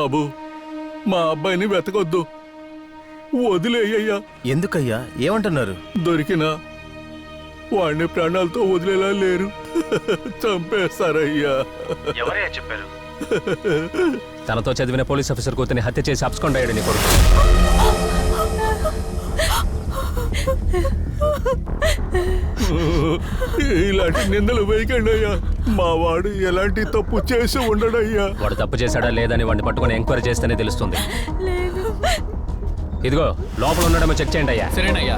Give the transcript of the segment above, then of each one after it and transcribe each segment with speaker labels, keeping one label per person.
Speaker 1: బాబు, మా అబ్బాయిని వెతకొద్దు, వదిలేయ్యా.
Speaker 2: ఎందుకయ్యా, ఏమంటున్నారు?
Speaker 1: దొరికినా వాడిని ప్రాణాలతో వదిలేలా లేరు, చంపేస్తారయ్యా.
Speaker 2: ఎవరయ్యా చెప్పారు? తనతో చదివిన పోలీస్ ఆఫీసర్ కూతుని హత్య చేసి అప్స్కొండ్ అయ్యాడు నీ కొడుకు.
Speaker 1: ఇలాంటి నిందలు వేయకండి అయ్యా. మా వాడు ఎలాంటి తప్పు చేసి ఉండడయ్యా.
Speaker 2: వాడు తప్పు చేశాడా లేదని వాడిని పట్టుకుని ఎంక్వైరీ చేస్తేనే తెలుస్తుంది. ఇదిగో లోపల ఉండడమో చెక్ చేయండి అయ్యా.
Speaker 3: సరేనయ్యా.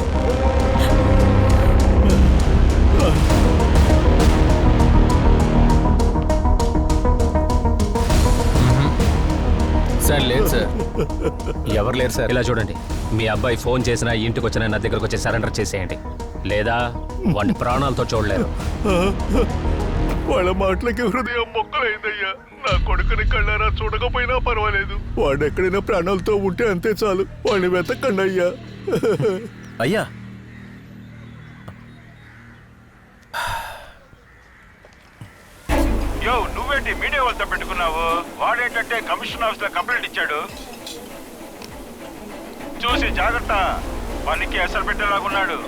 Speaker 3: సార్ లేదు సార్.
Speaker 2: ఎవరు లేరు సార్. ఇలా చూడండి, మీ అబ్బాయి ఫోన్ చేసినా ఇంటికి వచ్చినా నా దగ్గరకు వచ్చి సరెండర్ చేసేయండి, లేదా వాడిని ప్రాణాలతో చూడలేరు.
Speaker 1: వాళ్ళ మాటలకి హృదయం మొక్కలైందయ్యా. నా కొడుకుని కళ్ళారా చూడకపోయినా పర్వాలేదు, వాడు ఎక్కడైనా ప్రాణాలతో ఉంటే అంతే చాలు. వాడిని వెతకండి అయ్యా.
Speaker 2: అయ్యా
Speaker 4: నువ్వేంటి మీడియా వాళ్ళతో పెట్టుకున్నావు? వాడేంటంటే కమిషన్ ఆఫీస్ లో కంప్లైంట్ ఇచ్చాడు. చూసి జాగ్రత్త, పనికి అసలు పెట్టేలాగున్నాడు.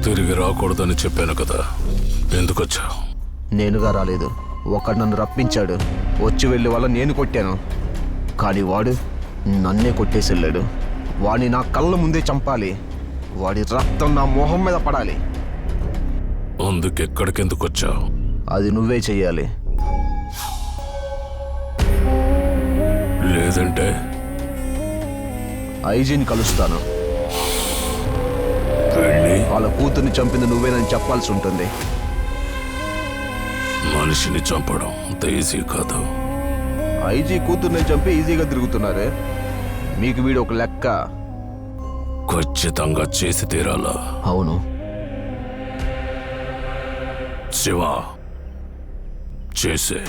Speaker 1: తిరిగి రాకూడదని చెప్పాను కదా, ఎందుకు వచ్చావు?
Speaker 5: నేనుగా రాలేదు, ఒకడు నన్ను రప్పించాడు. వచ్చి వెళ్ళి వల్ల నేను కొట్టాను, కానీ వాడు నన్నే కొట్టేసి వెళ్ళాడు. వాడిని నా కళ్ళ ముందే చంపాలి, వాడి రక్తం నా మొహం మీద పడాలి.
Speaker 1: అందుకెక్కడికెందుకు వచ్చావు?
Speaker 5: అది నువ్వే చెయ్యాలి.
Speaker 1: లేదంటే
Speaker 5: ఐజీని కలుస్తాను. వాళ్ళ కూతుర్ని చంపింది నువ్వేనని చెప్పాల్సి ఉంటుంది.
Speaker 1: మనిషిని చంపడం అంత ఈజీ కాదు.
Speaker 5: ఐజీ కూతుర్ని చంపి ఈజీగా తిరుగుతున్నారు, మీకు వీడు ఒక లెక్క.
Speaker 1: ఖచ్చితంగా చేసి తీరాలా?
Speaker 5: అవును.
Speaker 1: శివ, చేసే.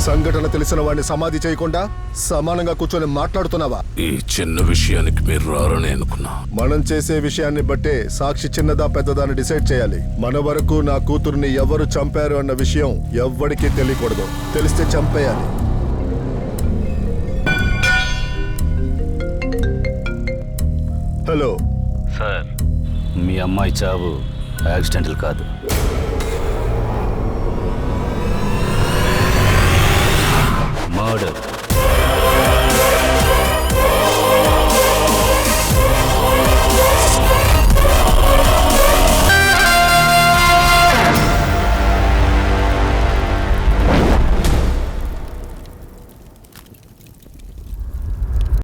Speaker 6: సంఘటన తెలిసిన వాడిని సమాధి చేయకుండా సమానంగా కూర్చొని మాట్లాడుతున్నావా?
Speaker 1: ఈ చిన్న విషయానికి మీరు రారని అనుకున్నా.
Speaker 6: మనం చేసే విషయాన్ని బట్టే సాక్షి చిన్నదా పెద్దదా అని డిసైడ్ చేయాలి. మన వరకు నా కూతుర్ని ఎవరు చంపారు అన్న విషయం ఎవ్వడికి తెలియకూడదు. తెలిస్తే చంపేయాలి. హలో
Speaker 7: సార్, మీ అమ్మాయి చావు యాక్సిడెంటల్ కాదు,